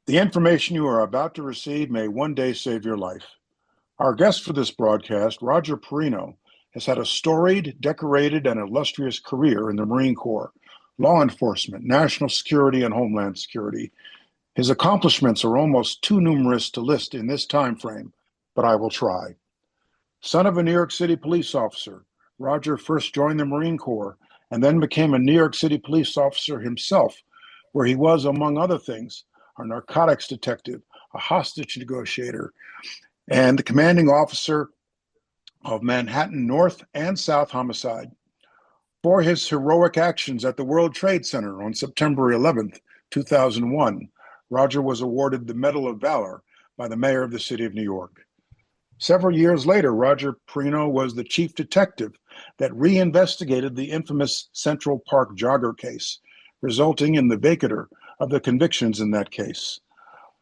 The information you are about to receive may one day save your life. Our guest for this broadcast, Roger Parrino, has had a storied, decorated, and illustrious career in the Marine Corps, law enforcement, national security, and homeland security. His accomplishments are almost too numerous to list in this time frame, but I will try. Son of a New York City police officer, Roger first joined the Marine Corps and then became a New York City police officer himself, where he was, among other things, a narcotics detective, a hostage negotiator, and the commanding officer of Manhattan North and South Homicide. For his heroic actions at the World Trade Center on September 11th, 2001, Roger was awarded the Medal of Valor by the mayor of the city of New York. Several years later, Roger Parrino was the chief detective that reinvestigated the infamous Central Park jogger case, resulting in the vacatur of the convictions in that case.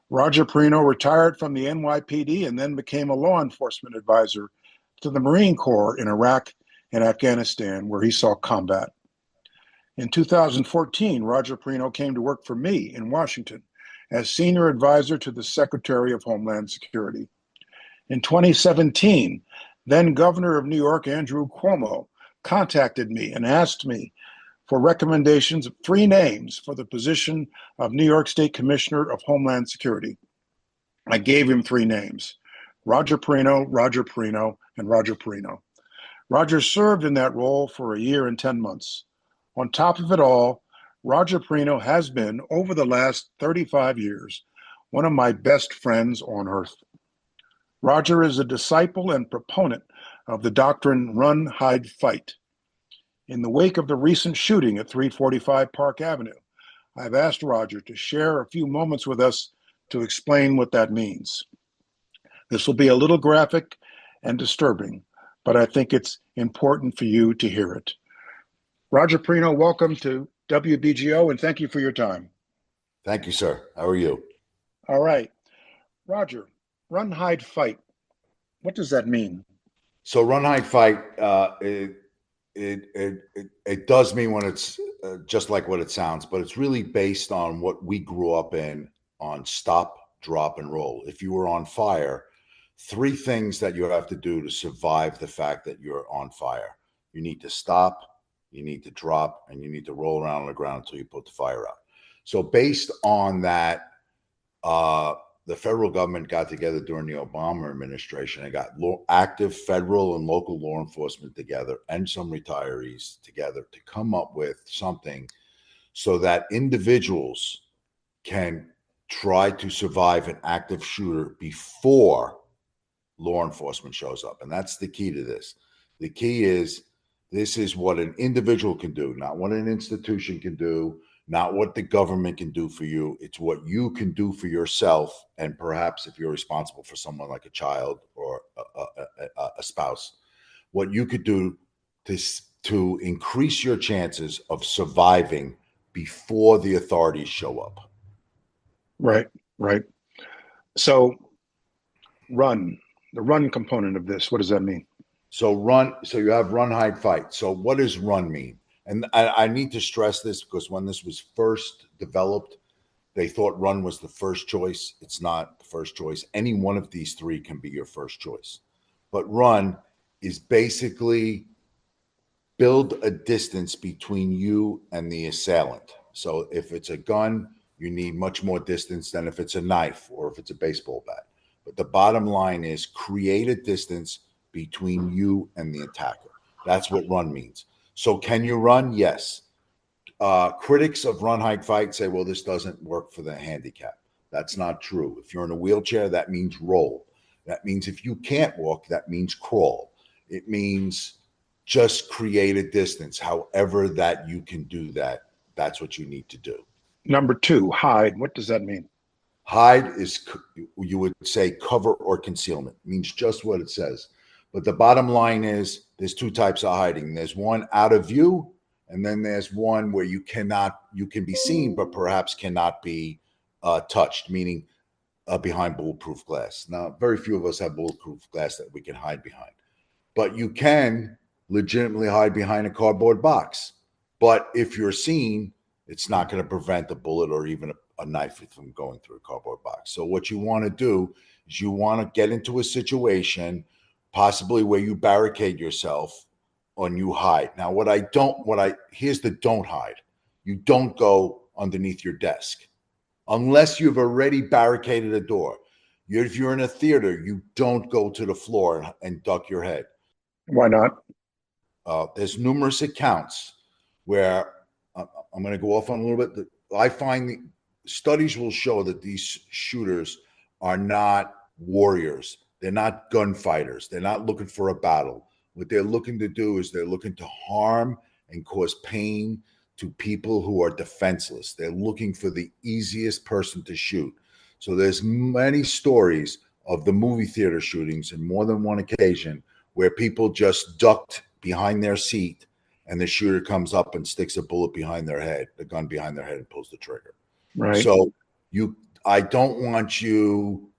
Roger Parrino retired from the NYPD and then became a law enforcement advisor to the Marine Corps in Iraq and Afghanistan, where he saw combat. In 2014, Roger Parrino came to work for me in Washington as senior advisor to the Secretary of Homeland Security. In 2017, then Governor of New York, Andrew Cuomo, contacted me and asked me for recommendations of 3 names for the position of New York State Commissioner of Homeland Security. I gave him 3 names: Roger Parrino, Roger Parrino, and Roger Parrino. Roger served in that role for a year and 10 months. On top of it all, Roger Parrino has been, over the last 35 years, one of my best friends on earth. Roger is a disciple and proponent of the doctrine run, hide, fight. In the wake of the recent shooting at 345 Park Avenue, I've asked Roger to share a few moments with us to explain what that means. This will be a little graphic and disturbing, but I think it's important for you to hear it. Roger Parrino, welcome to WBGO, and thank you for your time. Thank you, sir. How are you? All right. Roger, run, hide, fight. What does that mean? So run, hide, fight, it does mean when it's just like what it sounds, but it's really based on what we grew up in on stop, drop, and roll. If you were on fire, 3 things that you have to do to survive the fact that you're on fire. You need to stop, you need to drop, and you need to roll around on the ground until you put the fire out. So based on that, the federal government got together during the Obama administration and got active federal and local law enforcement together and some retirees together to come up with something so that individuals can try to survive an active shooter before law enforcement shows up. And that's the key to this. The key is this is what an individual can do, not what an institution can do, not what the government can do for you. It's what you can do for yourself. And perhaps if you're responsible for someone like a child or a spouse, what you could do to increase your chances of surviving before the authorities show up. Right. So run, the run component of this, what does that mean? So you have run, hide, fight. So what does run mean? And I need to stress this because when this was first developed, they thought run was the first choice. It's not the first choice. Any one of these 3 can be your first choice. But run is basically build a distance between you and the assailant. So if it's a gun, you need much more distance than if it's a knife or if it's a baseball bat. But the bottom line is create a distance between you and the attacker. That's what run means. So can you run? Yes. Critics of run, hide, fight say, well, this doesn't work for the handicap. That's not true. If you're in a wheelchair, that means roll. That means if you can't walk, that means crawl. It means just create a distance. However that you can do that, that's what you need to do. Number 2, hide. What does that mean? Hide is, you would say, cover or concealment. It means just what it says. But the bottom line is there's 2 types of hiding. There's one out of view, and then there's one where you can be seen, but perhaps cannot be touched, meaning behind bulletproof glass. Now, very few of us have bulletproof glass that we can hide behind, but you can legitimately hide behind a cardboard box. But if you're seen, it's not going to prevent a bullet or even a knife from going through a cardboard box. So what you want to do is you want to get into a situation possibly where you barricade yourself and you hide. Now, here's the don't hide. You don't go underneath your desk unless you've already barricaded a door. If you're in a theater, you don't go to the floor and duck your head. Why not? There's numerous accounts where I'm going to go off on a little bit. I find the studies will show that these shooters are not warriors. They're not gunfighters. They're not looking for a battle. What they're looking to do is they're looking to harm and cause pain to people who are defenseless. They're looking for the easiest person to shoot. So there's many stories of the movie theater shootings in more than one occasion where people just ducked behind their seat and the shooter comes up and sticks a bullet behind their head, the gun behind their head, and pulls the trigger. Right. So I don't want you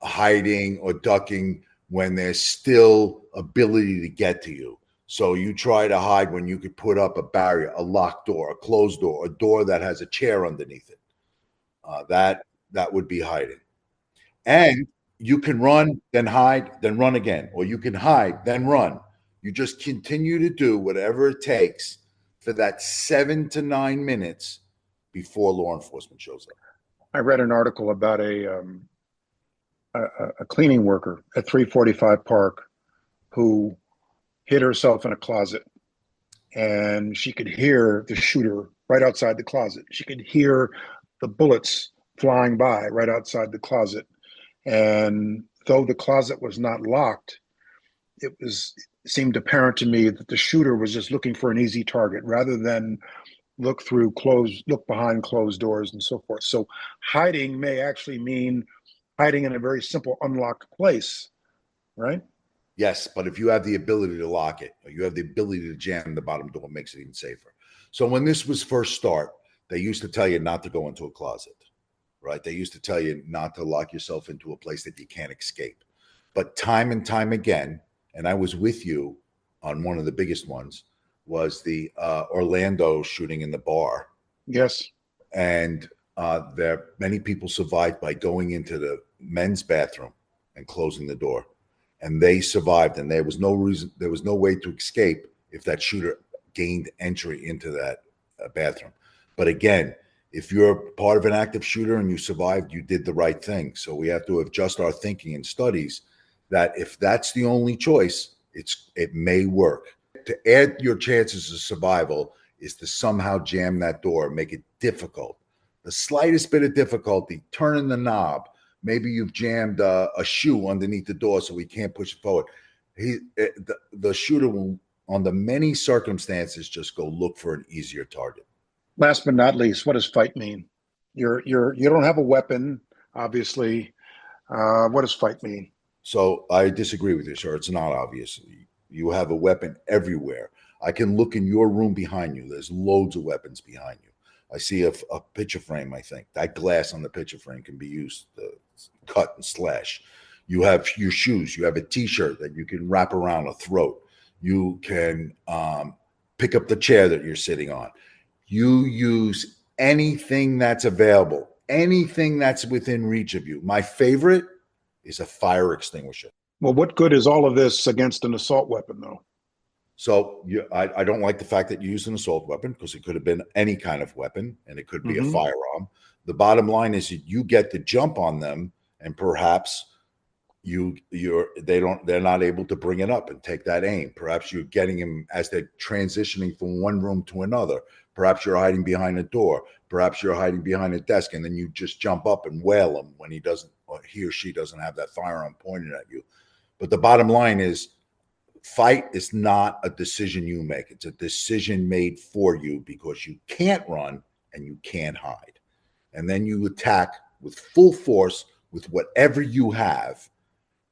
hiding or ducking when there's still ability to get to you. So you try to hide when you could put up a barrier, a locked door, a closed door, a door that has a chair underneath it. That would be hiding. And you can run, then hide, then run again. Or you can hide, then run. You just continue to do whatever it takes for that 7 to 9 minutes before law enforcement shows up. I read an article about a cleaning worker at 345 Park who hid herself in a closet, and she could hear the shooter right outside the closet. She could hear the bullets flying by right outside the closet. And though the closet was not locked, it seemed apparent to me that the shooter was just looking for an easy target rather than look behind closed doors and so forth. So hiding may actually mean hiding in a very simple unlocked place, right? Yes, but if you have the ability to lock it, or you have the ability to jam the bottom door, it makes it even safer. So when this was first start, they used to tell you not to go into a closet, right? They used to tell you not to lock yourself into a place that you can't escape. But time and time again, and I was with you on one of the biggest ones, was the Orlando shooting in the bar. Yes. And many people survived by going into the men's bathroom and closing the door. And they survived, and there was no way to escape if that shooter gained entry into that bathroom. But again, if you're part of an active shooter and you survived, you did the right thing. So we have to adjust our thinking in studies that if that's the only choice, it may work. To add your chances of survival is to somehow jam that door, make it difficult. The slightest bit of difficulty, turning the knob. Maybe you've jammed a shoe underneath the door so he can't push it forward. The shooter will, under many circumstances, just go look for an easier target. Last but not least, what does fight mean? You don't have a weapon, obviously. What does fight mean? So I disagree with you, sir. It's not obvious. You have a weapon everywhere. I can look in your room behind you. There's loads of weapons behind you. I see a picture frame, I think. That glass on the picture frame can be used to cut and slash. You have your shoes. You have a T-shirt that you can wrap around a throat. You can pick up the chair that you're sitting on. You use anything that's available, anything that's within reach of you. My favorite is a fire extinguisher. Well, what good is all of this against an assault weapon, though? So I don't like the fact that you used an assault weapon, because it could have been any kind of weapon, and it could be a firearm. The bottom line is that you get to jump on them, and perhaps they're not able to bring it up and take that aim. Perhaps you're getting them as they're transitioning from one room to another. Perhaps you're hiding behind a door. Perhaps you're hiding behind a desk, and then you just jump up and wail him when he or she doesn't have that firearm pointed at you. But the bottom line is, fight is not a decision you make. It's a decision made for you, because you can't run and you can't hide. And then you attack with full force with whatever you have.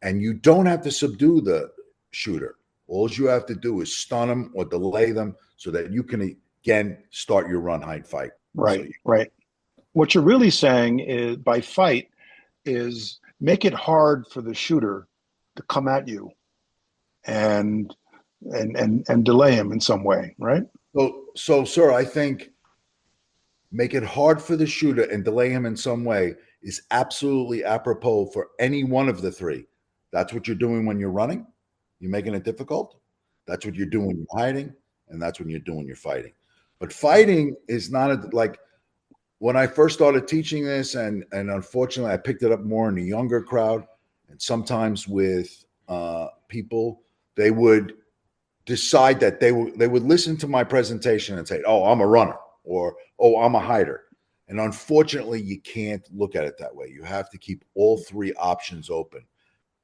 And you don't have to subdue the shooter. All you have to do is stun them or delay them so that you can, again, start your run, hide, fight. Right, right. What you're really saying is, by fight, is make it hard for the shooter to come at you and delay him in some way, right? So, sir, I think make it hard for the shooter and delay him in some way is absolutely apropos for any one of the three. That's what you're doing when you're running. You're making it difficult. That's what you're doing when you're hiding, and that's when you're doing your fighting. But fighting is not like when I first started teaching this, and unfortunately I picked it up more in the younger crowd, and sometimes with people, they would decide that they would listen to my presentation and say, "Oh, I'm a runner," or "Oh, I'm a hider." And unfortunately, you can't look at it that way. You have to keep all three options open.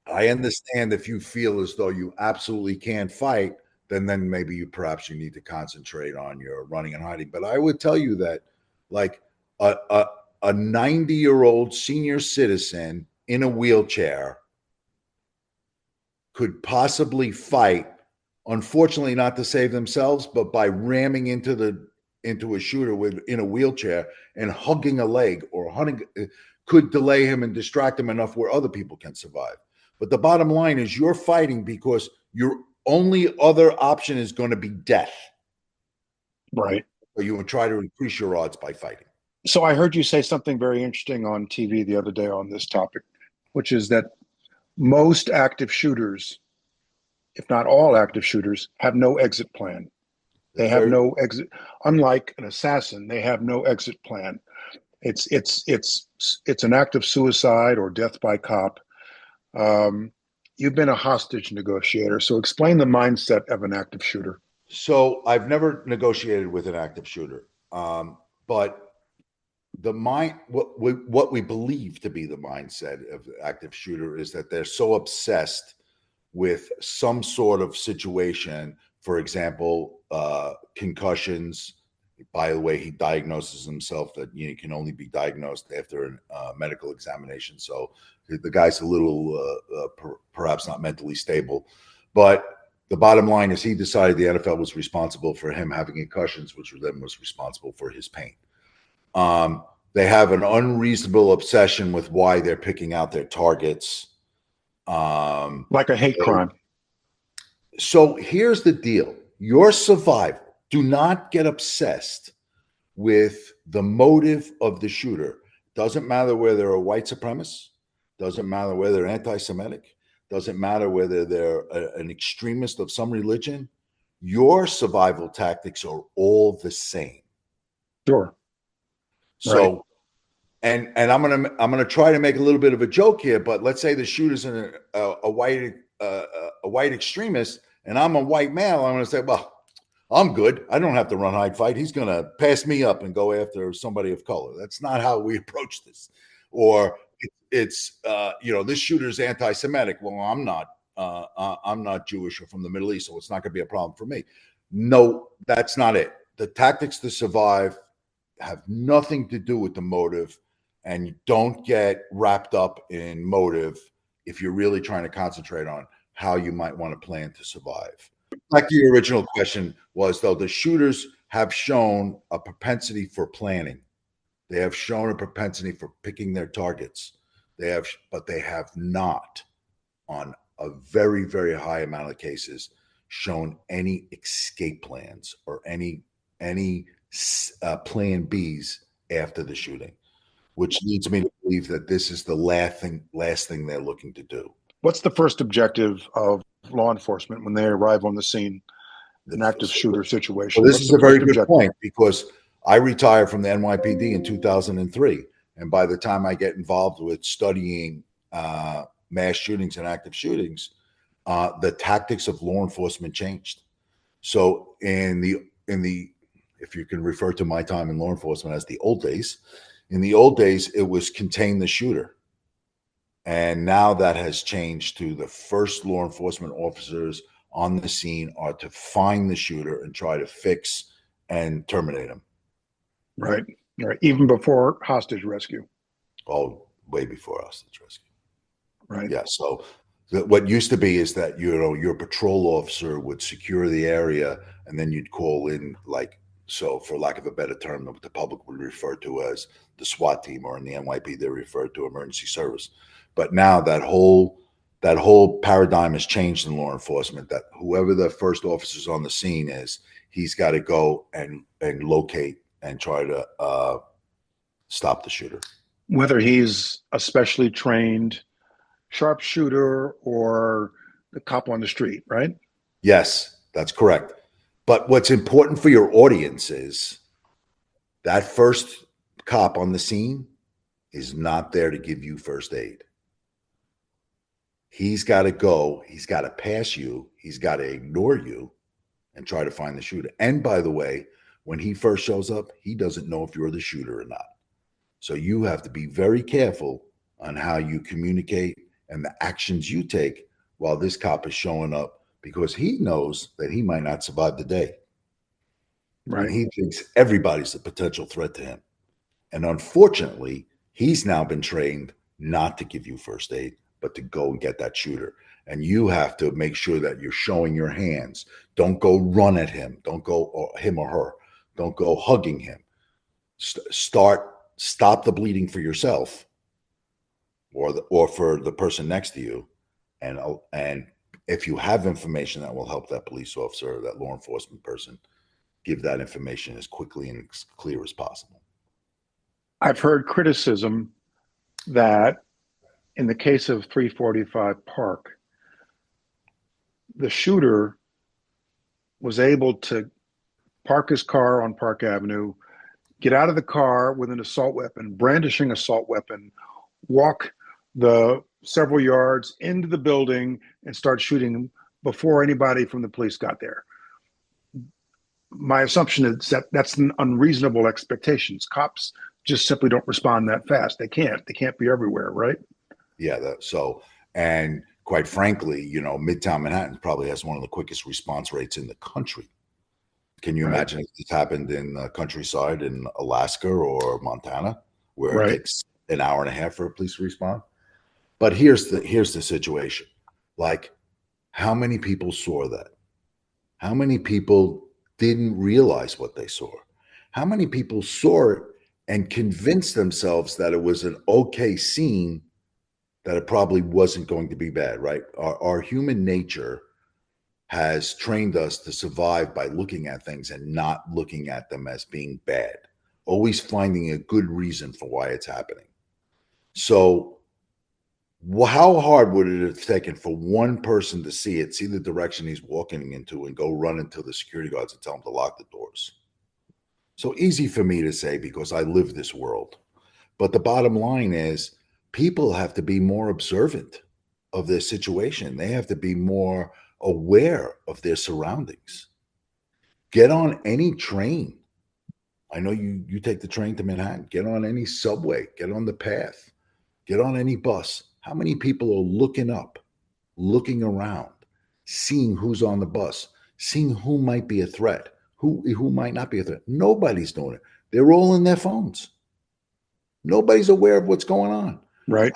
I understand if you feel as though you absolutely can't fight, then maybe perhaps you need to concentrate on your running and hiding. But I would tell you that, like a 90-year-old senior citizen in a wheelchair could possibly fight, unfortunately not to save themselves, but by ramming into a shooter in a wheelchair and hugging a leg or hunting could delay him and distract him enough where other people can survive. But the bottom line is you're fighting because your only other option is going to be death. Right. So you would try to increase your odds by fighting. So I heard you say something very interesting on TV the other day on this topic, which is that most active shooters, if not all active shooters, have no exit plan. They have no exit. Unlike an assassin, they have no exit plan. It's an act of suicide or death by cop. You've been a hostage negotiator, so explain the mindset of an active shooter. So I've never negotiated with an active shooter, but what we believe to be the mindset of the active shooter is that they're so obsessed with some sort of situation. For example, concussions. By the way, he diagnoses himself that you can only be diagnosed after a medical examination. So the guy's a little perhaps not mentally stable. But the bottom line is he decided the NFL was responsible for him having concussions, which then was responsible for his pain. They have an unreasonable obsession with why they're picking out their targets. Like a hate crime. So here's the deal. Your survival. Do not get obsessed with the motive of the shooter. Doesn't matter whether they're a white supremacist. Doesn't matter whether they're anti-Semitic. Doesn't matter whether they're an extremist of some religion. Your survival tactics are all the same. Sure. So, right. and I'm gonna try to make a little bit of a joke here, but let's say the shooter's a white extremist, and I'm a white male. I'm gonna say, well, I'm good. I don't have to run, hide, fight. He's going to pass me up and go after somebody of color. That's not how we approach this. Or it's this shooter's anti-Semitic. Well, I'm not Jewish or from the Middle East, so it's not going to be a problem for me. No, that's not it. The tactics to survive have nothing to do with the motive, and you don't get wrapped up in motive if you're really trying to concentrate on how you might want to plan to survive. Like your original question was, though, the shooters have shown a propensity for planning. They have shown a propensity for picking their targets. But they have not, on a very, very high amount of cases, shown any escape plans or any plan Bs after the shooting, which leads me to believe that this is the last thing they're looking to do. What's the first objective of law enforcement when they arrive on the scene, an active shooter situation? Well, this is a very good point, because I retired from the NYPD in 2003. And by the time I get involved with studying mass shootings and active shootings, the tactics of law enforcement changed. So if you can refer to my time in law enforcement as the old days, in the old days, it was contain the shooter. And now that has changed to the first law enforcement officers on the scene are to find the shooter and try to fix and terminate him. Right. Right. Even before hostage rescue. Oh, way before hostage rescue. Right. Yeah. So what used to be is that, your patrol officer would secure the area, and then you'd call in, so for lack of a better term, what the public would refer to as the SWAT team, or in the NYPD, they refer to emergency service. But now that whole paradigm has changed in law enforcement, that whoever the first officers on the scene is, he's got to go and locate and try to stop the shooter. Whether he's a specially trained sharpshooter or the cop on the street, right? Yes, that's correct. But what's important for your audience is that first cop on the scene is not there to give you first aid. He's got to go. He's got to pass you. He's got to ignore you and try to find the shooter. And by the way, when he first shows up, he doesn't know if you're the shooter or not. So you have to be very careful on how you communicate and the actions you take while this cop is showing up, because he knows that he might not survive the day. Right. And he thinks everybody's a potential threat to him. And unfortunately, he's now been trained not to give you first aid, but to go and get that shooter. And you have to make sure that you're showing your hands. Don't go run at him. Don't go, or him or her. Don't go hugging him. Stop the bleeding for yourself or for the person next to you. And if you have information that will help that police officer or that law enforcement person, give that information as quickly and as clear as possible. I've heard criticism that in the case of 345 Park, the shooter was able to park his car on Park Avenue, get out of the car with an assault weapon, brandishing assault weapon, walk the several yards into the building and start shooting before anybody from the police got there. My assumption is that that's an unreasonable expectation. Cops just simply don't respond that fast. They can't be everywhere, right? Yeah. And quite frankly, Midtown Manhattan probably has one of the quickest response rates in the country. Can you imagine if this happened in the countryside in Alaska or Montana, where it takes an hour and a half for a police to respond? But here's the situation. Like, how many people saw that? How many people didn't realize what they saw? How many people saw it and convinced themselves that it was an okay scene, that it probably wasn't going to be bad, right? Our human nature has trained us to survive by looking at things and not looking at them as being bad, always finding a good reason for why it's happening. So how hard would it have taken for one person to see the direction he's walking into, and go run into the security guards and tell them to lock the doors? So easy for me to say because I live this world. But the bottom line is, people have to be more observant of their situation. They have to be more aware of their surroundings. Get on any train. I know you take the train to Manhattan. Get on any subway. Get on the path. Get on any bus. How many people are looking up, looking around, seeing who's on the bus, seeing who might be a threat, who might not be a threat? Nobody's doing it. They're all in their phones. Nobody's aware of what's going on. Right.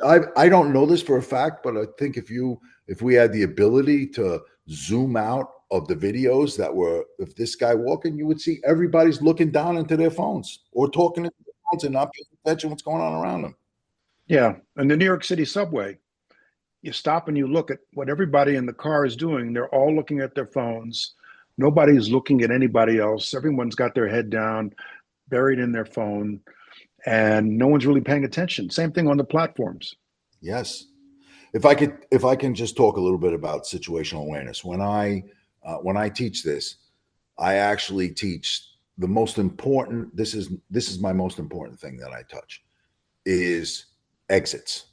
I don't know this for a fact, but I think if we had the ability to zoom out of the videos that were of this guy walking, you would see everybody's looking down into their phones or talking to their phones and not paying attention to what's going on around them. Yeah. And the New York City subway, you stop and you look at what everybody in the car is doing. They're all looking at their phones. Nobody's looking at anybody else. Everyone's got their head down, buried in their phone, and no one's really paying attention. Same thing on the platforms. Yes. If I can just talk a little bit about situational awareness. When I teach this, I actually teach the most important. This is my most important thing that I touch is exits.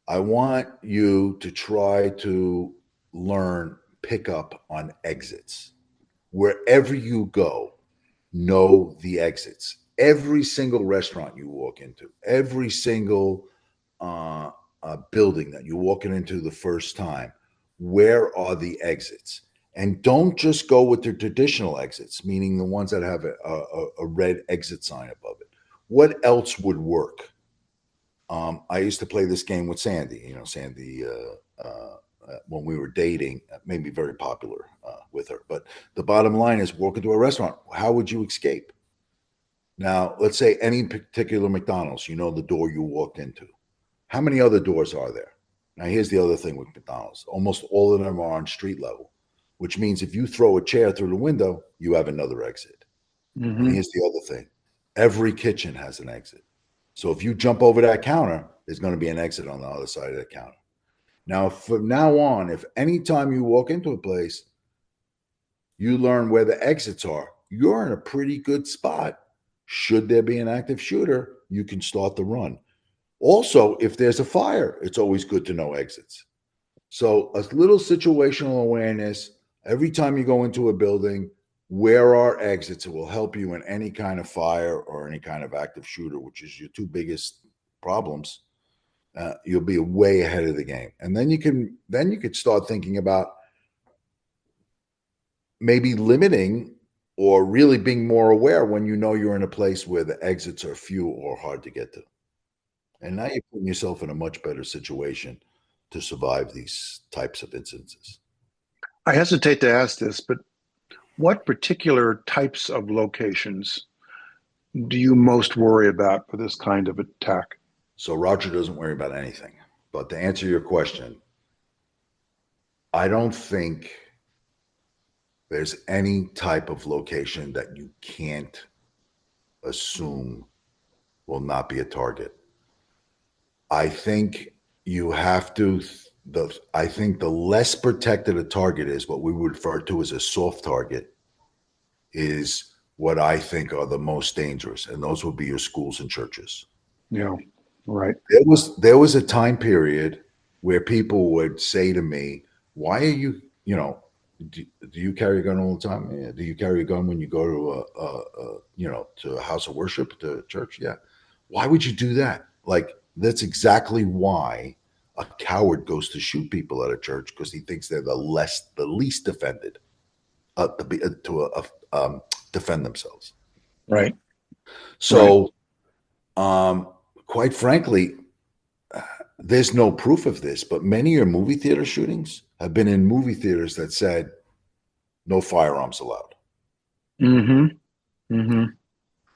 I want you to try to pick up on exits. Wherever you go, know the exits. Every single restaurant you walk into, every single building that you're walking into the first time, where are the exits? And don't just go with the traditional exits, meaning the ones that have a red exit sign above it. What else would work? I used to play this game with Sandy. Sandy, when we were dating, made me very popular with her. But the bottom line is, walk into a restaurant. How would you escape? Now, let's say any particular McDonald's, the door you walked into. How many other doors are there? Now, here's the other thing with McDonald's. Almost all of them are on street level, which means if you throw a chair through the window, you have another exit. And Mm-hmm. here's the other thing. Every kitchen has an exit. So if you jump over that counter, there's going to be an exit on the other side of the counter. Now, from now on, if anytime you walk into a place, you learn where the exits are, you're in a pretty good spot. Should there be an active shooter, you can start the run. Also, if there's a fire, it's always good to know exits. So, a little situational awareness every time you go into a building, where are exits? It will help you in any kind of fire or any kind of active shooter, which is your two biggest problems. You'll be way ahead of the game, and then you could start thinking about maybe limiting or really being more aware when you know you're in a place where the exits are few or hard to get to. And now you're putting yourself in a much better situation to survive these types of instances. I hesitate to ask this, but what particular types of locations do you most worry about for this kind of attack? So Roger doesn't worry about anything. But to answer your question, I don't think there's any type of location that you can't assume will not be a target. I think you have to I think the less protected a target is, what we would refer to as a soft target, is what I think are the most dangerous, and those would be your schools and churches. Yeah, right. There was a time period where people would say to me, "Why are you, do you carry a gun all the time? Yeah. Do you carry a gun when you go to to a house of worship, to church? Yeah. Why would you do that? Like, that's exactly why a coward goes to shoot people at a church, because he thinks they're the least defended to defend themselves. Right, right. So, um, quite frankly, there's no proof of this, but many of your movie theater shootings have been in movie theaters that said no firearms allowed. Mm-hmm. Mm-hmm. Yeah.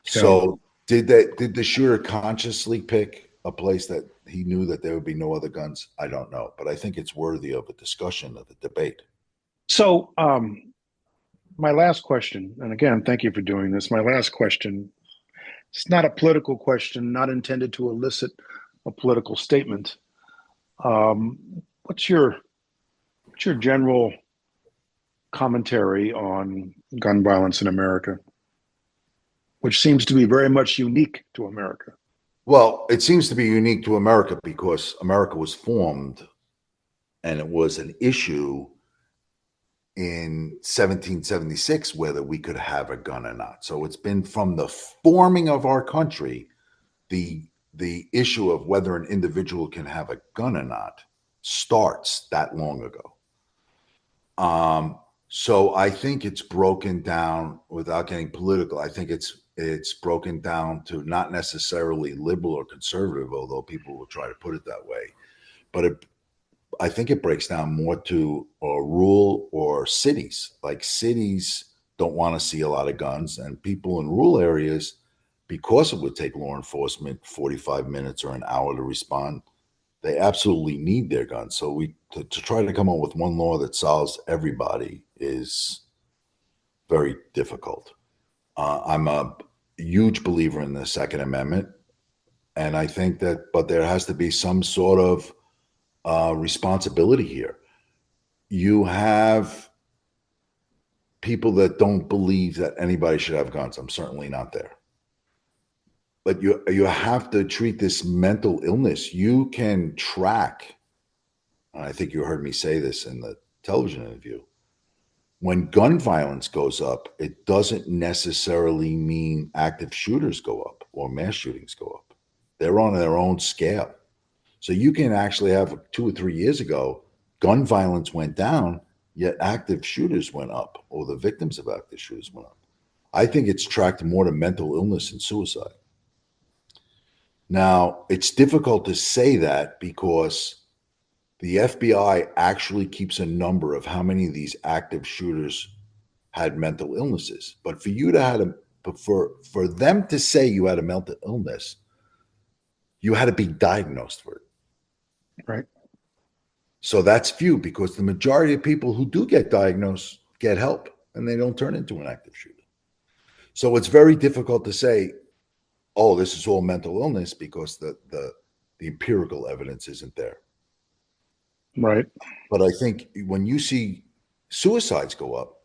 So did the shooter consciously pick a place that he knew that there would be no other guns? I don't know, but I think it's worthy of a discussion, of a debate. So, my last question, and again, thank you for doing this. My last question, it's not a political question, not intended to elicit a political statement. Um, what's your general commentary on gun violence in America, which seems to be very much unique to America? Well, it seems to be unique to America because America was formed and it was an issue in 1776 whether we could have a gun or not. So it's been from the forming of our country, the issue of whether an individual can have a gun or not starts that long ago. So I think it's broken down, without getting political. I think it's broken down to not necessarily liberal or conservative, although people will try to put it that way. But I think it breaks down more to rural or cities. Like, cities don't want to see a lot of guns, and people in rural areas, because it would take law enforcement 45 minutes or an hour to respond, they absolutely need their guns. So to try to come up with one law that solves everybody is very difficult. I'm a huge believer in the Second Amendment, and I think that, but there has to be some sort of responsibility here. You have people that don't believe that anybody should have guns. I'm certainly not there. But you have to treat this mental illness. You can track, and I think you heard me say this in the television interview, when gun violence goes up, it doesn't necessarily mean active shooters go up or mass shootings go up. They're on their own scale. So you can actually have 2 or 3 years ago, gun violence went down, yet active shooters went up, or the victims of active shooters went up. I think it's tracked more to mental illness and suicide. Now, it's difficult to say that because the FBI actually keeps a number of how many of these active shooters had mental illnesses. But for them to say you had a mental illness, you had to be diagnosed for it. Right. So that's few, because the majority of people who do get diagnosed get help and they don't turn into an active shooter. So it's very difficult to say, oh, this is all mental illness because the empirical evidence isn't there. Right. But I think when you see suicides go up,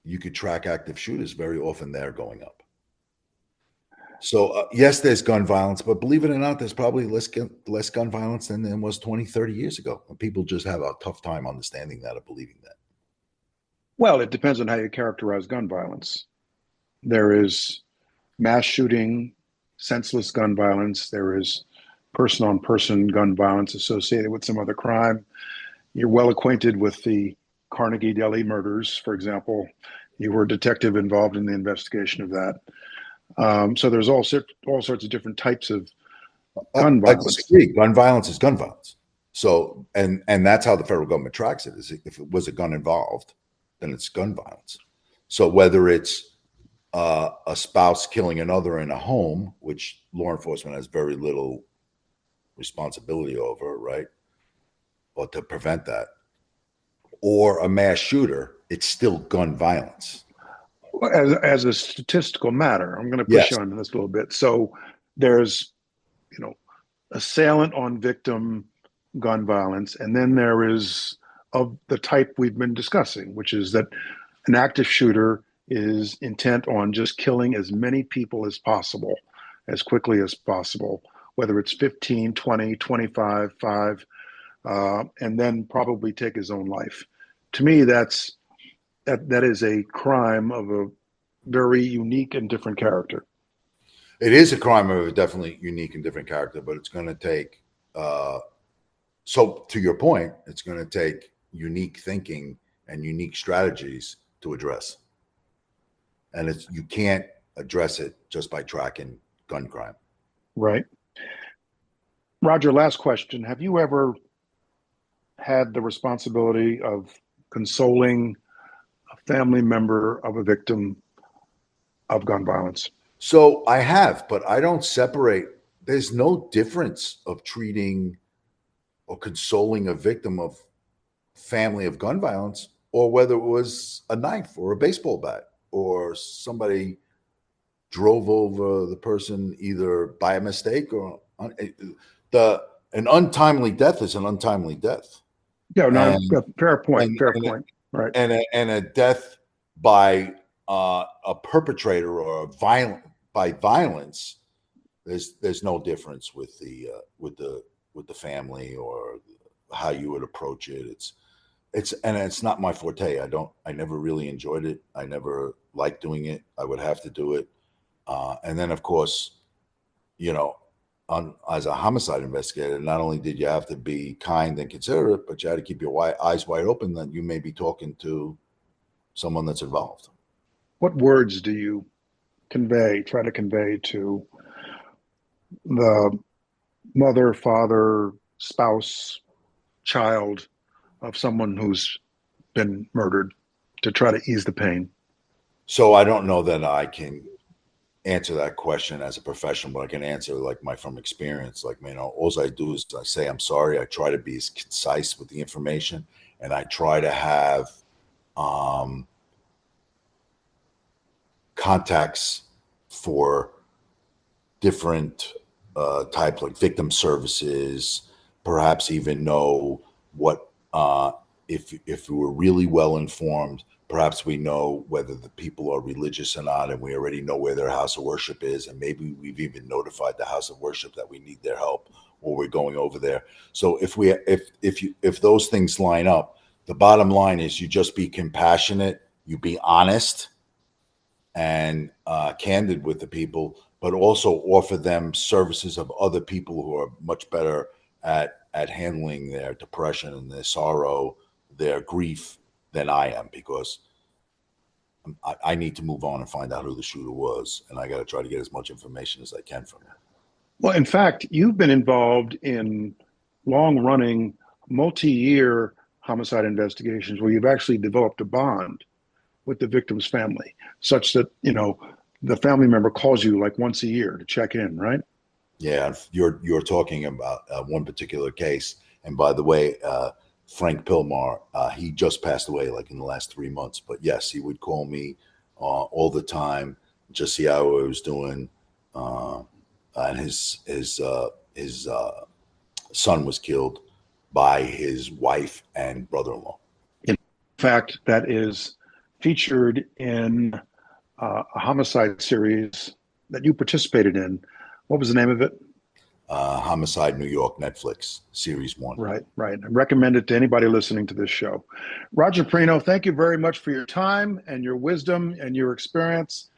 you could track active shooters. Very often they're going up. So yes, there's gun violence, but believe it or not, there's probably less gun violence than there was 20, 30 years ago. And people just have a tough time understanding that or believing that. Well, it depends on how you characterize gun violence. There is mass shooting, senseless gun violence. There is person on person gun violence associated with some other crime. You're well acquainted with the Carnegie Deli murders, for example. You were a detective involved in the investigation of that. So there's all sorts of different types of gun I violence. disagree. Gun violence is gun violence. So, and that's how the federal government tracks it. Is if it was a gun involved, then it's gun violence. So whether it's a spouse killing another in a home, which law enforcement has very little responsibility over, right, or to prevent that, or a mass shooter, it's still gun violence. As a statistical matter, I'm going to push Yes. you on this a little bit. So there's, assailant on victim gun violence, and then there is of the type we've been discussing, which is that an active shooter is intent on just killing as many people as possible, as quickly as possible, whether it's 15, 20, 25, 5, and then probably take his own life. To me, that is a crime of a very unique and different character. It is a crime of a definitely unique and different character, but it's going to take, so to your point, it's going to take unique thinking and unique strategies to address. And you can't address it just by tracking gun crime. Right. Roger, last question. Have you ever had the responsibility of consoling a family member of a victim of gun violence? So I have, but I don't separate. There's no difference of treating or consoling a victim of family of gun violence, or whether it was a knife or a baseball bat or somebody drove over the person either by a mistake or an untimely death is an untimely death. Yeah, no, And fair point. and Fair and, point. Right. and a death by a perpetrator or by violence, there's no difference with the family or how you would approach it. It's not my forte. I never really enjoyed it. I never liked doing it. I would have to do it. And then of course, as a homicide investigator, not only did you have to be kind and considerate, but you had to keep your eyes wide open that you may be talking to someone that's involved. What words do you try to convey to the mother, father, spouse, child of someone who's been murdered to try to ease the pain? So I don't know that I can answer that question as a professional, but I can answer from experience. All I do is I say I'm sorry. I try to be as concise with the information, and I try to have contacts for different types, like victim services, perhaps even know what if we were really well informed, perhaps we know whether the people are religious or not, and we already know where their house of worship is, and maybe we've even notified the house of worship that we need their help or we're going over there. So if those things line up, the bottom line is you just be compassionate, you be honest and candid with the people, but also offer them services of other people who are much better at handling their depression and their sorrow, their grief than I am, because I need to move on and find out who the shooter was, and I got to try to get as much information as I can from him. Well, in fact, you've been involved in long-running, multi-year homicide investigations where you've actually developed a bond with the victim's family, such that, the family member calls you like once a year to check in, right? Yeah, you're talking about one particular case, and by the way, Frank Pilmar, he just passed away like in the last 3 months. But yes, he would call me all the time, just see how he was doing. And his son was killed by his wife and brother-in-law. In fact, that is featured in a homicide series that you participated in. What was the name of it? Homicide New York, Netflix, series 1. Right. I recommend it to anybody listening to this show. Roger Parrino, thank you very much for your time and your wisdom and your experience.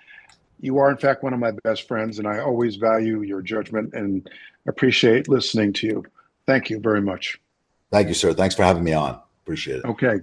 You are, in fact, one of my best friends, and I always value your judgment and appreciate listening to you. Thank you very much. Thank you, sir. Thanks for having me on. Appreciate it. Okay.